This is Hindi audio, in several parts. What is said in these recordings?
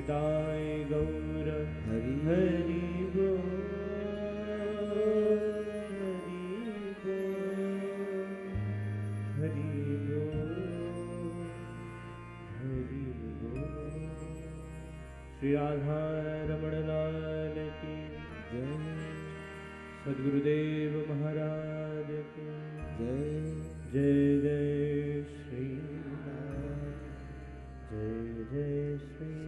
निताय गौर हरि हरि बोल हरि बोल हरि बोल। श्री राधा रमण लाल की जय। सद्गुरुदेव महाराज की जय। जय जय श्री राम, जय जय श्री राम।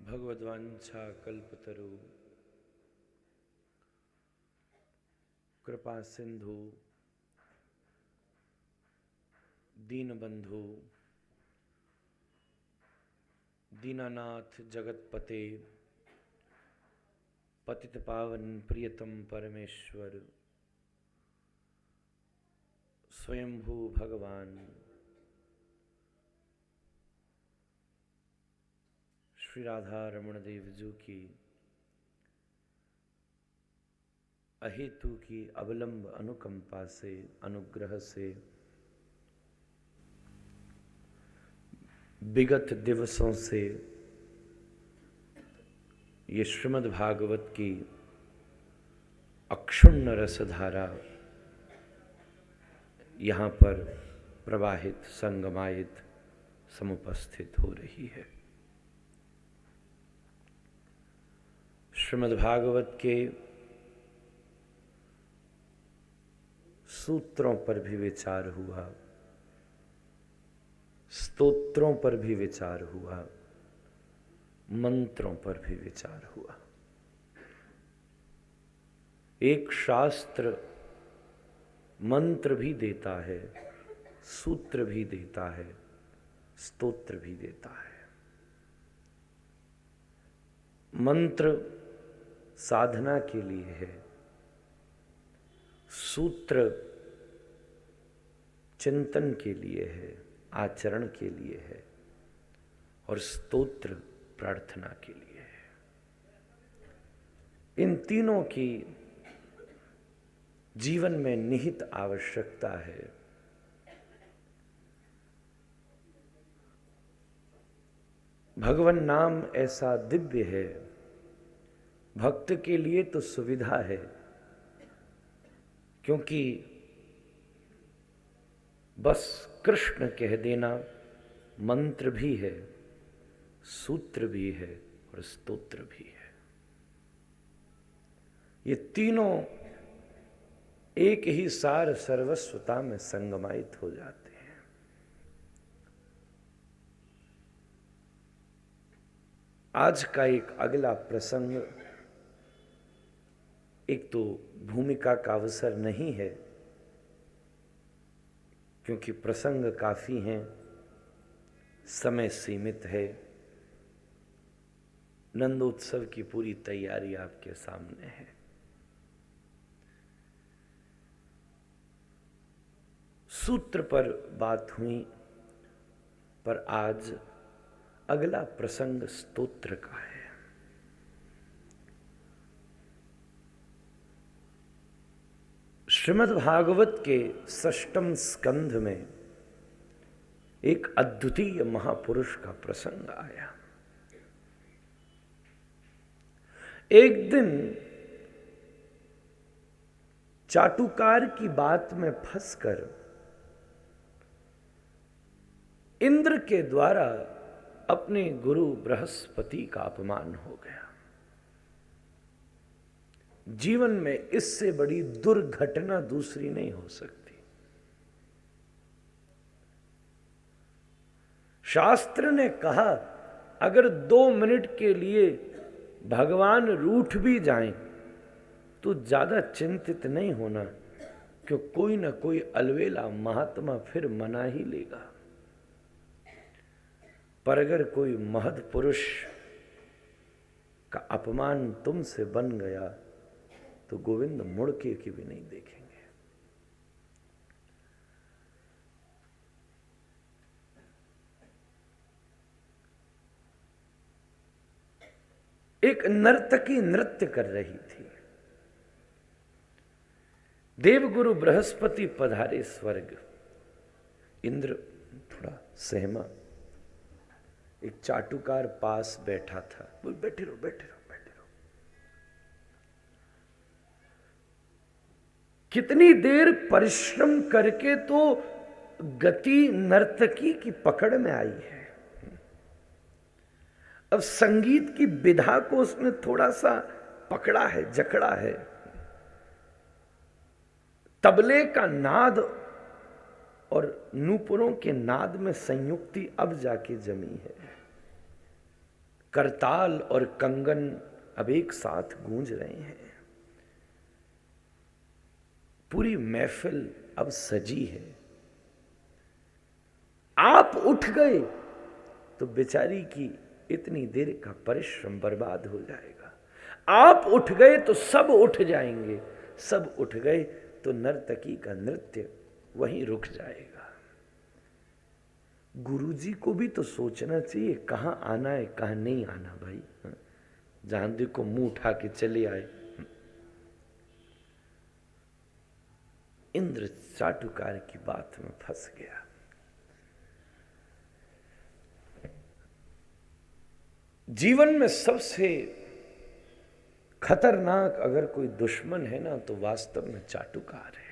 भगवद्वांछा कल्पतरु कृपा सिंधु दीनबंधु दीनानाथ जगतपते पतित पावन प्रियतम परमेश्वर स्वयंभू भगवान श्री राधा रमण देव जी की अहेतु की अवलंब अनुकंपा से अनुग्रह से विगत दिवसों से ये श्रीमद् भागवत की अक्षुण्ण रसधारा यहाँ पर प्रवाहित संगमायित समुपस्थित हो रही है। श्रीमद् भागवत के सूत्रों पर भी विचार हुआ, स्तोत्रों पर भी विचार हुआ, मंत्रों पर भी विचार हुआ। एक शास्त्र मंत्र भी देता है, सूत्र भी देता है, स्तोत्र भी देता है। मंत्र साधना के लिए है, सूत्र चिंतन के लिए है, आचरण के लिए है, और स्तोत्र प्रार्थना के लिए है। इन तीनों की जीवन में निहित आवश्यकता है। भगवान नाम ऐसा दिव्य है, भक्त के लिए तो सुविधा है, क्योंकि बस कृष्ण कह देना मंत्र भी है, सूत्र भी है और स्तोत्र भी है। ये तीनों एक ही सार सर्वस्वता में संगमायित हो जाते हैं। आज का एक अगला प्रसंग एक तो भूमिका का अवसर नहीं है, क्योंकि प्रसंग काफी हैं, समय सीमित है, नंदोत्सव की पूरी तैयारी आपके सामने है। सूत्र पर बात हुई, पर आज अगला प्रसंग स्तोत्र का है। श्रीमद् भागवत के षष्ठम स्कंध में एक अद्वितीय महापुरुष का प्रसंग आया। एक दिन चाटुकार की बात में फंसकर इंद्र के द्वारा अपने गुरु बृहस्पति का अपमान हो गया। जीवन में इससे बड़ी दुर्घटना दूसरी नहीं हो सकती। शास्त्र ने कहा, अगर 2 मिनट के लिए भगवान रूठ भी जाएं तो ज्यादा चिंतित नहीं होना, क्यों कोई ना कोई अलवेला महात्मा फिर मना ही लेगा। पर अगर कोई महत् पुरुष का अपमान तुमसे बन गया तो गोविंद मुड़ के भी नहीं देखेंगे। एक नर्तकी नृत्य कर रही थी। देवगुरु बृहस्पति पधारे स्वर्ग। इंद्र थोड़ा सहमा। एक चाटुकार पास बैठा था। बोल बैठे रहो बैठे रहो बैठे रहो। कितनी देर परिश्रम करके तो गति नर्तकी की पकड़ में आई है। अब संगीत की विधा को उसने थोड़ा सा पकड़ा है, जकड़ा है। तबले का नाद और नूपुरों के नाद में संयुक्ति अब जाके जमी है। करताल और कंगन अब एक साथ गूंज रहे हैं। पूरी महफिल अब सजी है। आप उठ गए तो बेचारी की इतनी देर का परिश्रम बर्बाद हो जाएगा। आप उठ गए तो सब उठ जाएंगे। सब उठ गए तो नर्तकी का नृत्य वहीं रुक जाएगा। गुरुजी को भी तो सोचना चाहिए कहां आना है कहां नहीं आना भाई। जहां देखो मुंह उठा के चले आए। इंद्र चाटुकार की बात में फंस गया। जीवन में सबसे खतरनाक अगर कोई दुश्मन है ना तो वास्तव में चाटुकार है।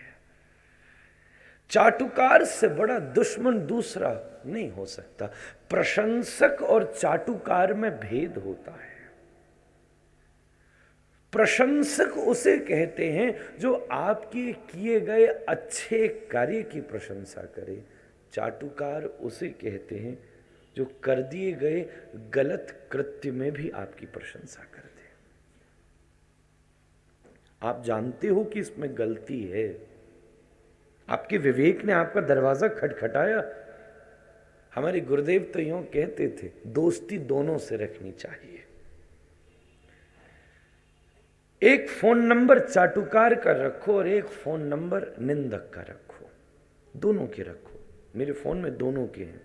चाटुकार से बड़ा दुश्मन दूसरा नहीं हो सकता। प्रशंसक और चाटुकार में भेद होता है। प्रशंसक उसे कहते हैं जो आपके किए गए अच्छे कार्य की प्रशंसा करे। चाटुकार उसे कहते हैं जो कर दिए गए गलत कृत्य में भी आपकी प्रशंसा कर दे। आप जानते हो कि इसमें गलती है। आपके विवेक ने आपका दरवाजा खटखटाया। हमारे गुरुदेव तो यूं कहते थे, दोस्ती दोनों से रखनी चाहिए। एक फोन नंबर चाटुकार का रखो और एक फोन नंबर निंदक का रखो। दोनों के रखो। मेरे फोन में दोनों के हैं।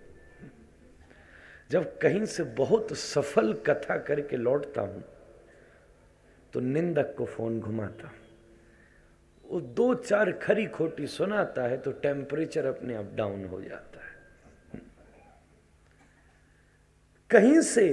जब कहीं से बहुत सफल कथा करके लौटता हूं तो निंदक को फोन घुमाता हूं। वो 2-4 खरी खोटी सुनाता है तो टेम्परेचर अपने आप डाउन हो जाता है। कहीं से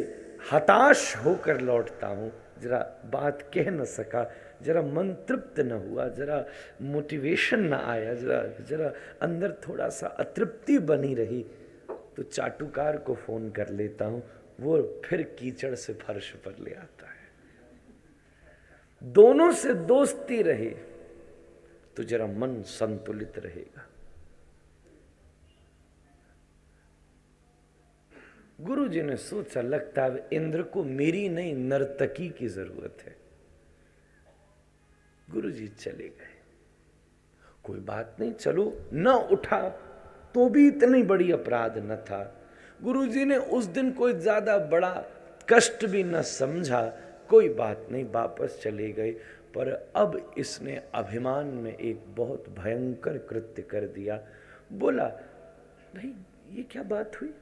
हताश होकर लौटता हूं, जरा बात कह न सका, जरा मन तृप्त न हुआ, जरा मोटिवेशन न आया, जरा अंदर थोड़ा सा अतृप्ति बनी रही तो चाटुकार को फोन कर लेता हूं। वो फिर कीचड़ से फर्श पर ले आता है। दोनों से दोस्ती रहे तो जरा मन संतुलित रहेगा। गुरु जी ने सोचा लगता है इंद्र को मेरी नहीं नर्तकी की जरूरत है। गुरु जी चले गए। कोई बात नहीं, चलो न उठा तो भी इतनी बड़ी अपराध न था। गुरु जी ने उस दिन कोई ज्यादा बड़ा कष्ट भी न समझा। कोई बात नहीं, वापस चले गए। पर अब इसने अभिमान में एक बहुत भयंकर कृत्य कर दिया। बोला भाई ये क्या बात हुई?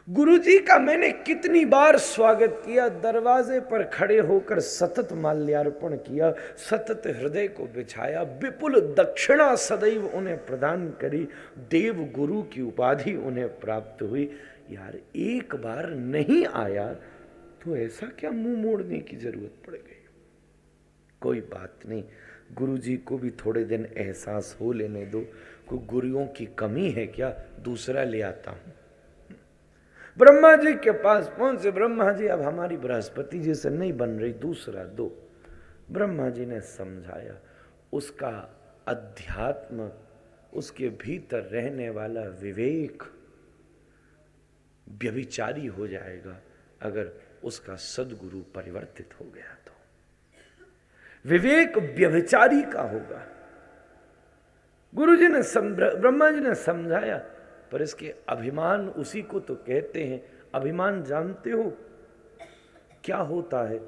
गुरुजी का मैंने कितनी बार स्वागत किया, दरवाजे पर खड़े होकर सतत माल्यार्पण किया, सतत हृदय को बिछाया, विपुल दक्षिणा सदैव उन्हें प्रदान करी, देव गुरु की उपाधि उन्हें प्राप्त हुई। यार एक बार नहीं आया तो ऐसा क्या मुंह मोड़ने की जरूरत पड़ गई? कोई बात नहीं, गुरुजी को भी थोड़े दिन एहसास हो लेने दो। कोई गुरुओं की कमी है क्या? दूसरा ले आता हूं। ब्रह्मा जी के पास पहुंचे। ब्रह्मा जी अब हमारी बृहस्पति जी से नहीं बन रही, दूसरा दो। ब्रह्मा जी ने समझाया उसका अध्यात्म, उसके भीतर रहने वाला विवेक व्यभिचारी हो जाएगा अगर उसका सद्गुरु परिवर्तित हो गया तो। विवेक व्यभिचारी का होगा। गुरुजी ने ब्रह्मा जी ने समझाया, पर इसके अभिमान उसी को तो कहते हैं। अभिमान जानते हो क्या होता है?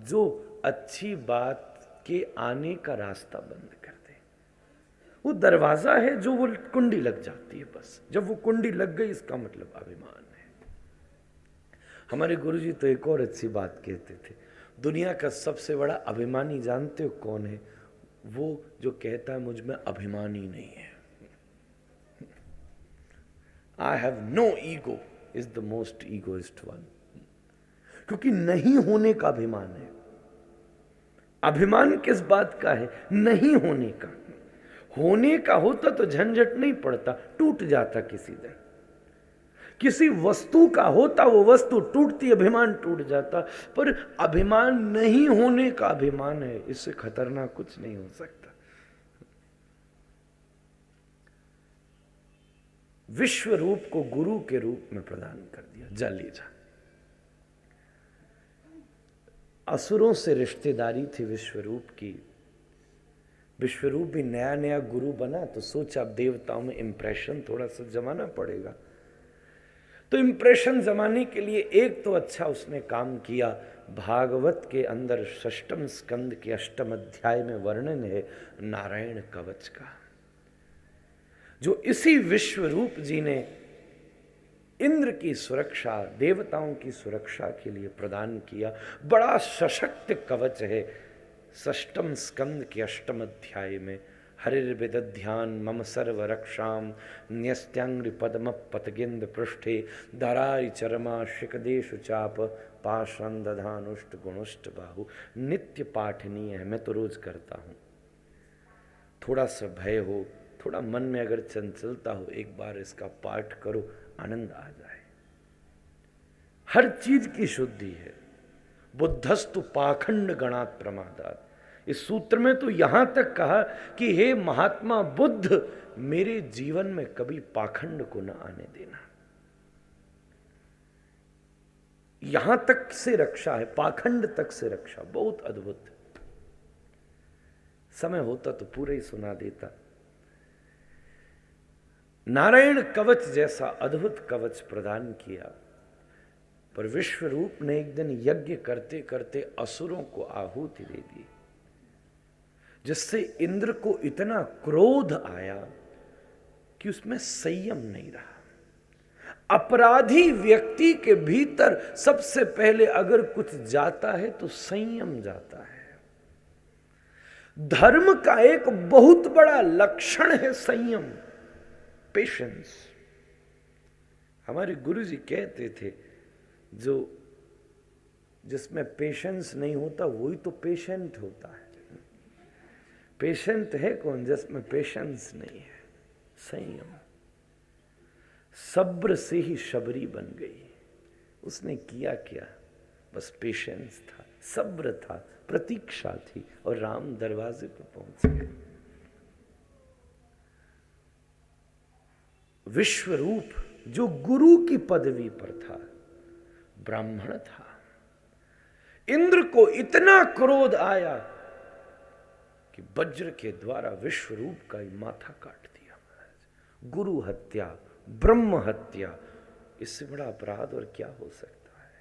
जो अच्छी बात के आने का रास्ता बंद कर दे। वो दरवाजा है जो वो कुंडी लग जाती है, बस जब वो कुंडी लग गई इसका मतलब अभिमान है। हमारे गुरुजी तो एक और अच्छी बात कहते थे, दुनिया का सबसे बड़ा अभिमानी जानते हो कौन है? वो जो कहता है मुझ में अभिमान ही नहीं है। I have no ego is the most egoist one, क्योंकि नहीं होने का अभिमान है। अभिमान किस बात का है? नहीं होने का। होने का होता तो झंझट नहीं पड़ता, टूट जाता किसी दिन। किसी वस्तु का होता, वो वस्तु टूटती, अभिमान टूट जाता। पर अभिमान नहीं होने का अभिमान है, इससे खतरनाक कुछ नहीं हो सकता। विश्व रूप को गुरु के रूप में प्रदान कर दिया, जा ले जा। असुरों से रिश्तेदारी थी विश्वरूप की। विश्वरूप भी नया नया गुरु बना तो सोचा अब देवताओं में इंप्रेशन थोड़ा सा जमाना पड़ेगा। तो इंप्रेशन जमाने के लिए एक तो अच्छा उसने काम किया, भागवत के अंदर षष्ठम स्कंद के 8वें अध्याय में वर्णन है नारायण कवच का, जो इसी विश्वरूप जी ने इंद्र की सुरक्षा, देवताओं की सुरक्षा के लिए प्रदान किया। बड़ा सशक्त कवच है। षष्ठम स्कंद के 8वें अध्याय में हरिर्विदध्यान मम सर्व रक्षाम न्यस्त्यांग्रि पद्म पतगिंद पृष्ठे धरारि चरमा शिकदेशु चाप पाषाण दधानुष्ट गुणुष्ट बाहु। नित्य पाठनीय है, मैं तो रोज करता हूँ। थोड़ा सा भय हो, थोड़ा मन में अगर चंचलता हो, एक बार इसका पाठ करो, आनंद आ जाए। हर चीज की शुद्धि है। बुद्धस्तु पाखंड गणात प्रमादात। इस सूत्र में तो यहां तक कहा कि हे महात्मा बुद्ध, मेरे जीवन में कभी पाखंड को न आने देना। यहां तक से रक्षा है, पाखंड तक से रक्षा। बहुत अद्भुत। समय होता तो पूरा ही सुना देता। नारायण कवच जैसा अद्भुत कवच प्रदान किया, पर विश्वरूप ने एक दिन यज्ञ करते करते असुरों को आहुति दे दी, जिससे इंद्र को इतना क्रोध आया कि उसमें संयम नहीं रहा। अपराधी व्यक्ति के भीतर सबसे पहले अगर कुछ जाता है तो संयम जाता है। धर्म का एक बहुत बड़ा लक्षण है संयम, पेशेंस। हमारे गुरुजी कहते थे, जो जिसमें पेशेंस नहीं होता वही तो पेशेंट होता है। पेशेंट है कौन? जिसमें पेशेंस नहीं है, संयम। सब्र से ही शबरी बन गई। उसने किया क्या? बस पेशेंस था, सब्र था, प्रतीक्षा थी, और राम दरवाजे पर पहुंच गए। विश्वरूप जो गुरु की पदवी पर था, ब्राह्मण था। इंद्र को इतना क्रोध आया कि वज्र के द्वारा विश्वरूप का ही माथा काट दिया। गुरु हत्या, ब्रह्म हत्या, इससे बड़ा अपराध और क्या हो सकता है?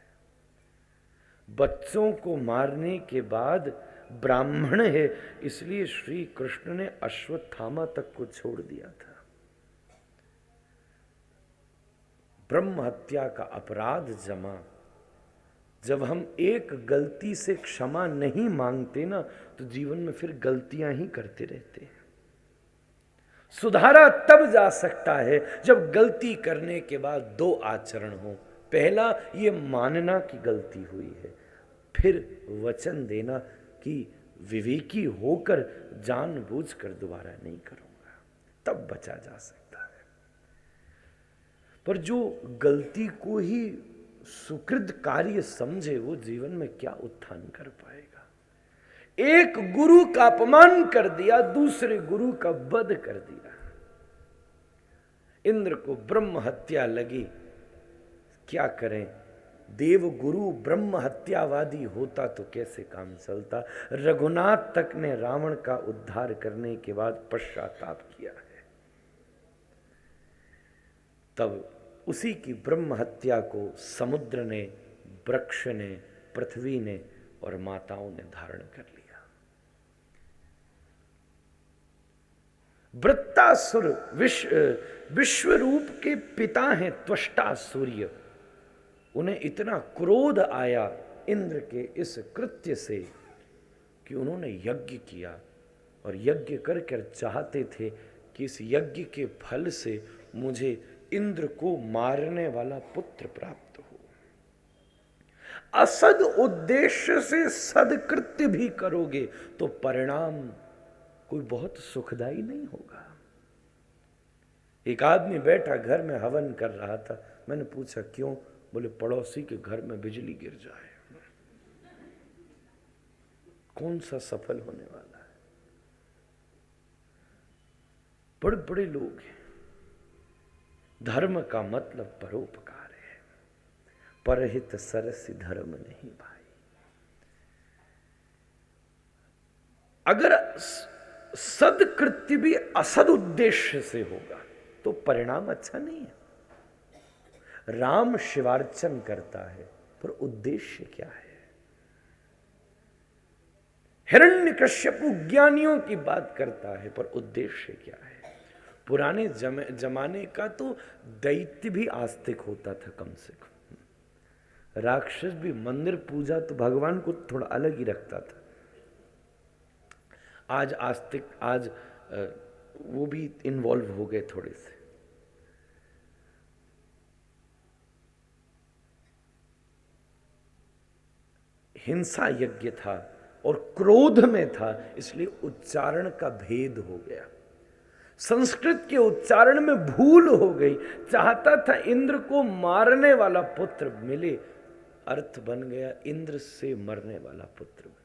बच्चों को मारने के बाद ब्राह्मण है इसलिए श्री कृष्ण ने अश्वत्थामा तक को छोड़ दिया था। ब्रह्म हत्या का अपराध जमा। जब हम एक गलती से क्षमा नहीं मांगते ना, तो जीवन में फिर गलतियां ही करते रहते हैं। सुधारा तब जा सकता है जब गलती करने के बाद दो आचरण हो। पहला, ये मानना कि गलती हुई है, फिर वचन देना कि विवेकी होकर जानबूझकर दोबारा नहीं करूंगा, तब बचा जा सकता है। पर जो गलती को ही सुकृत कार्य समझे, वो जीवन में क्या उत्थान कर पाएगा? एक गुरु का अपमान कर दिया, दूसरे गुरु का वध कर दिया। इंद्र को ब्रह्म हत्या लगी, क्या करें? देव गुरु ब्रह्म हत्यावादी होता तो कैसे काम चलता? रघुनाथ तक ने रावण का उद्धार करने के बाद पश्चाताप किया है। तब उसी की ब्रह्म हत्या को समुद्र ने, वृक्ष ने, पृथ्वी ने और माताओं ने धारण कर लिया। वृत्तासुर विश्वरूप के पिता हैं त्वष्टा सूर्य। उन्हें इतना क्रोध आया इंद्र के इस कृत्य से कि उन्होंने यज्ञ किया, और यज्ञ कर चाहते थे कि इस यज्ञ के फल से मुझे इंद्र को मारने वाला पुत्र प्राप्त हो। असद उद्देश्य से सदकृत्य भी करोगे तो परिणाम कोई बहुत सुखदायी नहीं होगा। एक आदमी बैठा घर में हवन कर रहा था, मैंने पूछा क्यों? बोले पड़ोसी के घर में बिजली गिर जाए, कौन सा सफल होने वाला है? बड़े बड़े लोग हैं। धर्म का मतलब परोपकार है, परहित सरस धर्म नहीं भाई। अगर सदकृत्य भी असद उद्देश्य से होगा तो परिणाम अच्छा नहीं है। राम शिवार्चन करता है पर उद्देश्य क्या है? हिरण्यकश्यपु ज्ञानियों की बात करता है पर उद्देश्य क्या है? पुराने जमाने का तो दैत्य भी आस्तिक होता था कम से कम। राक्षस भी मंदिर पूजा तो भगवान को थोड़ा अलग ही रखता था। आज आस्तिक, आज वो भी इन्वॉल्व हो गए थोड़े से। हिंसा यज्ञ था और क्रोध में था, इसलिए उच्चारण का भेद हो गया। संस्कृत के उच्चारण में भूल हो गई। चाहता था इंद्र को मारने वाला पुत्र मिले, अर्थ बन गया इंद्र से मरने वाला पुत्र बने।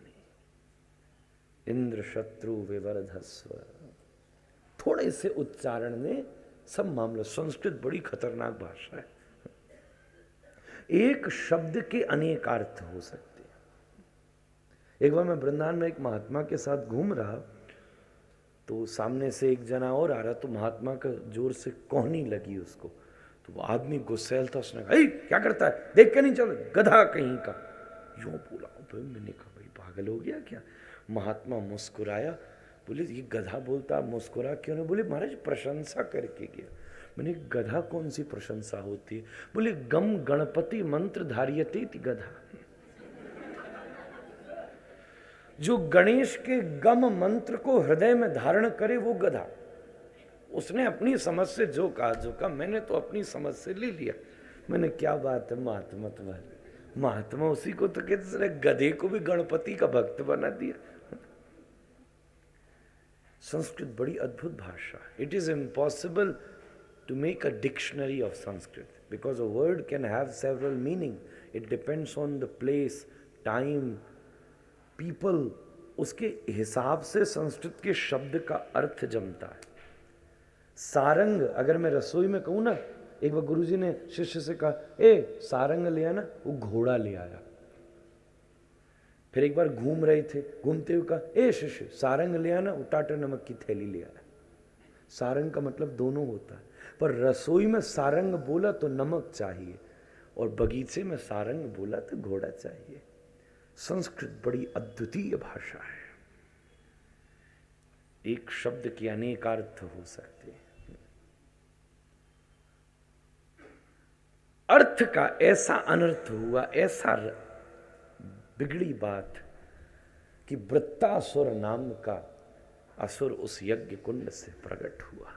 इंद्र शत्रु विवर्धस्व। थोड़े से उच्चारण में सब मामला। संस्कृत बड़ी खतरनाक भाषा है। एक शब्द के अनेक अर्थ हो सकते हैं। एक बार मैं वृंदावन में एक महात्मा के साथ घूम रहा, तो सामने से एक जना और आ रहा, तो महात्मा का जोर से कोहनी लगी उसको। तो वो आदमी गुस्सैल था, उसने कहा क्या करता है, देख के नहीं चल, गधा कहीं का। यूं बोला। मैंने कहा भाई पागल हो गया क्या? महात्मा मुस्कुराया, बोले ये गधा बोलता, मुस्कुरा क्यों नहीं? बोले महाराज प्रशंसा करके गया। मैंने गधा कौन सी प्रशंसा होती है? बोले गम गणपति मंत्र धार्यते इति गधा। जो गणेश के गम मंत्र को हृदय में धारण करे वो गधा। उसने अपनी समझ से जो कहा, मैंने तो अपनी समझ से ले लिया। मैंने क्या बात है महात्मा तुम्हारी। महात्मा उसी को तो कहते, गधे को भी गणपति का भक्त बना दिया। संस्कृत बड़ी अद्भुत भाषा। It is impossible to make a dictionary of Sanskrit because a word can have several meaning. It depends on the place, time, people. उसके हिसाब से संस्कृत के शब्द का अर्थ जमता है। सारंग, अगर मैं रसोई में कहूँ ना, एक बार गुरुजी ने शिष्य से कहा, ए सारंग ले आना, वो घोड़ा ले आया। फिर एक बार घूम रहे थे, घूमते हुए कहा, ए शिष्य सारंग ले आना, वो टाटा नमक की थैली ले आया। सारंग का मतलब दोनों होता है, पर रसोई में सारंग बोला तो नमक चाहिए, और बगीचे में सारंग बोला तो घोड़ा चाहिए। संस्कृत बड़ी अद्वितीय भाषा है। एक शब्द के अनेक अर्थ हो सकते हैं। अर्थ का ऐसा अनर्थ हुआ, ऐसा बिगड़ी बात कि वृत्तासुर नाम का असुर उस यज्ञ कुंड से प्रकट हुआ।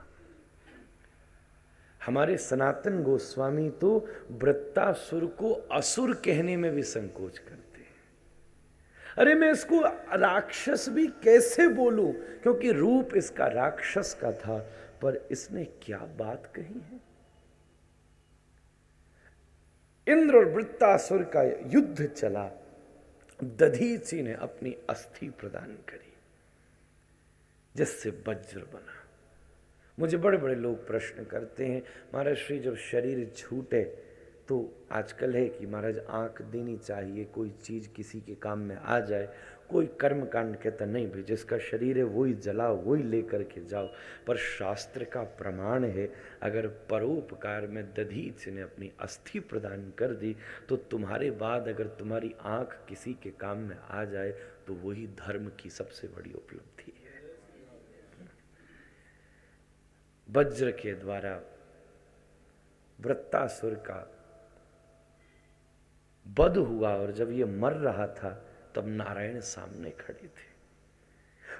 हमारे सनातन गोस्वामी तो वृत्तासुर को असुर कहने में भी संकोच करते हैं। अरे मैं इसको राक्षस भी कैसे बोलूं, क्योंकि रूप इसका राक्षस का था, पर इसने क्या बात कही है। इंद्र और वृत्तासुर का युद्ध चला। दधीचि ने अपनी अस्थि प्रदान करी, जिससे वज्र बना। मुझे बड़े बड़े लोग प्रश्न करते हैं, महाराज श्री जब शरीर छूटे तो आजकल है कि महाराज आंख देनी चाहिए, कोई चीज किसी के काम में आ जाए। कोई कर्म कांड कहता नहीं भाई, जिसका शरीर है वही जलाओ, वही लेकर के जाओ। पर शास्त्र का प्रमाण है, अगर परोपकार में दधीच ने अपनी अस्थि प्रदान कर दी, तो तुम्हारे बाद अगर तुम्हारी आंख किसी के काम में आ जाए तो वही धर्म की सबसे बड़ी उपलब्धि है। वज्र के द्वारा वृत्तासुर का वध हुआ और जब ये मर रहा था तब नारायण सामने खड़े थे।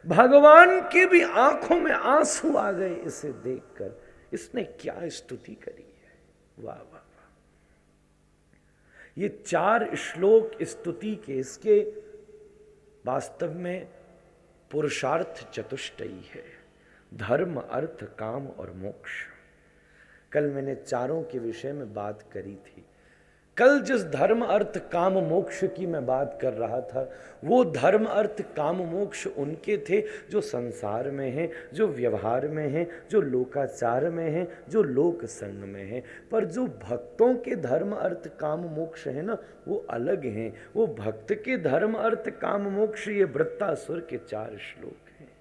भगवान की भी आंखों में आंसू आ गए इसे देखकर। इसने क्या स्तुति करी है, वाह वाह वाह। ये 4 श्लोक स्तुति के, इसके वास्तव में पुरुषार्थ चतुष्टयी है, धर्म अर्थ काम और मोक्ष। कल मैंने चारों के विषय में बात करी थी। कल जिस धर्म अर्थ काम मोक्ष की मैं बात कर रहा था, वो धर्म अर्थ काम मोक्ष उनके थे जो संसार में हैं, जो व्यवहार में हैं, जो लोकाचार में हैं, जो लोक संग में हैं। पर जो भक्तों के धर्म अर्थ काम मोक्ष है ना, वो अलग हैं। वो भक्त के धर्म अर्थ काम मोक्ष, ये वृत्तासुर के 4 श्लोक हैं।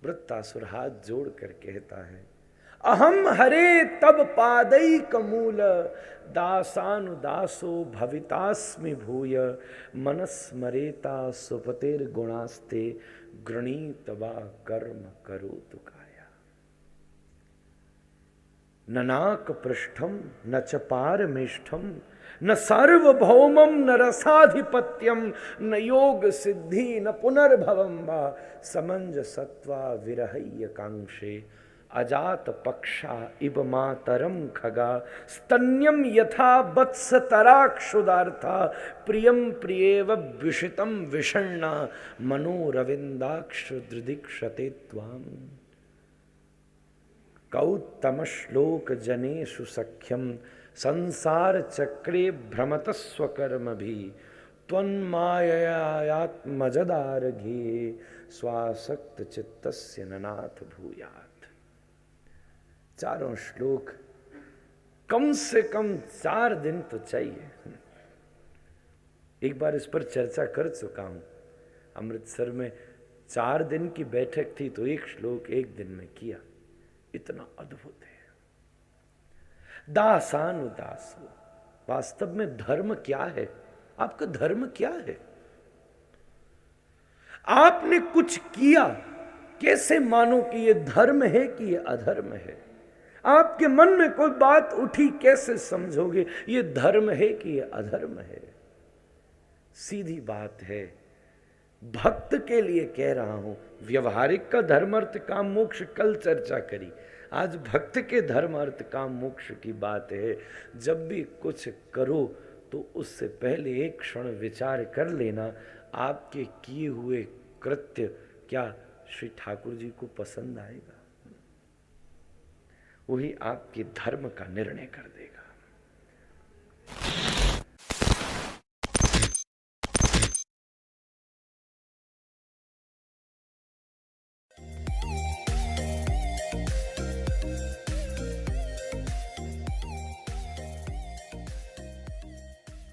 वृत्तासुर हाथ जोड़ कर कहता है, अहम हरे तब पादैक मूल दासानुदासो भवितास्मि भूय मनस्मरेता सुपतेर गुणास्ते गृणीत वा कर्म करोतु काया। न नाक पृष्ठम न च पारमेष्ठम न सार्वभौमम न रसाधिपत्यम न योग सिद्धि न पुनर्भवम वा समंजसत्वा विरहय्य कांक्षे अजात पक्षा इव मातरम खगा स्तन्यम यथा वत्स तराक्षुदार्था प्रियम प्रियेव विषितम विषण्णा मनोरविंदाक्ष दृदिक्षते त्वाम। कौत्तम श्लोक जनेषु सख्यम संसार चक्रे भ्रमत स्वकर्म भी त्वन्माययात्मजदारघे स्वासक्त चित्तस्य ननाथ भूयात्। चारों श्लोक कम से कम 4 दिन तो चाहिए। एक बार इस पर चर्चा कर चुका हूं। अमृतसर में 4 दिन की बैठक थी तो एक श्लोक 1 दिन में किया। इतना अद्भुत है। दासानुदासो, वास्तव में धर्म क्या है? आपका धर्म क्या है? आपने कुछ किया, कैसे मानो कि ये धर्म है कि ये अधर्म है? आपके मन में कोई बात उठी, कैसे समझोगे ये धर्म है कि ये अधर्म है? सीधी बात है। भक्त के लिए कह रहा हूं। व्यवहारिक का धर्म अर्थ काम मोक्ष कल चर्चा करी। आज भक्त के धर्म अर्थ काम मोक्ष की बात है। जब भी कुछ करो तो उससे पहले एक क्षण विचार कर लेना, आपके किए हुए कृत्य क्या श्री ठाकुर जी को पसंद आएगा? वही आपके धर्म का निर्णय कर देगा।